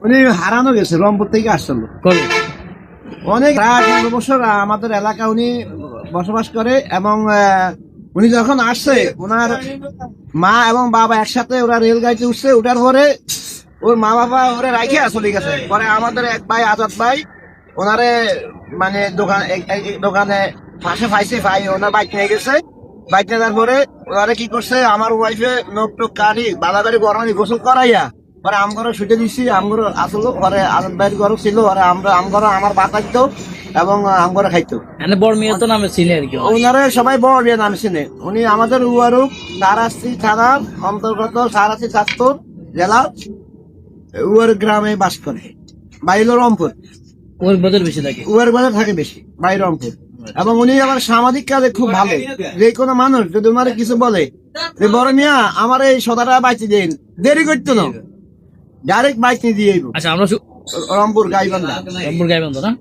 উনি হারানো গেছে, রংপুর থেকে আসছিল কবে? অনেক প্রায় 15 বছর আমাদের এলাকা উনি বসবাস করে। এবং উনি যখন আসছে ওনার মা এবং বাবা একসাথে ওরা রেলগাড়িতে উঠছে, উঠার পরে ওর মা বাবা ওরা রাইখে চলে গেছে। পরে আমাদের এক ভাই আজাদ ভাই ওনারে মানে দোকানে পাশে পাই ওনার বাইক নিয়ে গেছে। বাইক নিয়ে যাওয়ার পরে ওনারে কি করছে, আমার ওয়াইফে নখ টক কাটি বালাগাড়ি গরমানি গোসল করাইয়া পরে আমগর ছুটে দিচ্ছি। আমগর আসলো পরে আজাদ ভাইয়ের ঘর ছিল, পরে আমগর আমার বাবা দিত এবং আমগর খাইতো। মানে বড় মেয়ে তো নামে চিনি আর কি। ওনারে সবাই বড় বিয়ে নাম চিনে। উনি আমাদের উয়ারুক সারাস্তি থানার অন্তর্গত সারাস্তি চাঁদপুর জেলা উয়ার গ্রামে বাস করে। বাইল রংপুর, ওর বদল বেশি থাকে। উয়ার বাজার থাকে বেশি, বাই রংপুর। এবং উনি আবার সামাজিক কাজে খুব ভালো। যে কোনো মানুষ যদি ওনারে কিছু বলে যে বড় মিয়া আমার এই সদাটা বাইচে দিন, দেরি করতো না, ডাইরেক্ট বাইক নিয়ে দিয়ে আচ্ছা আমরা রংপুর গাইবান্ধা। রংপুর গাইবান্ধা না।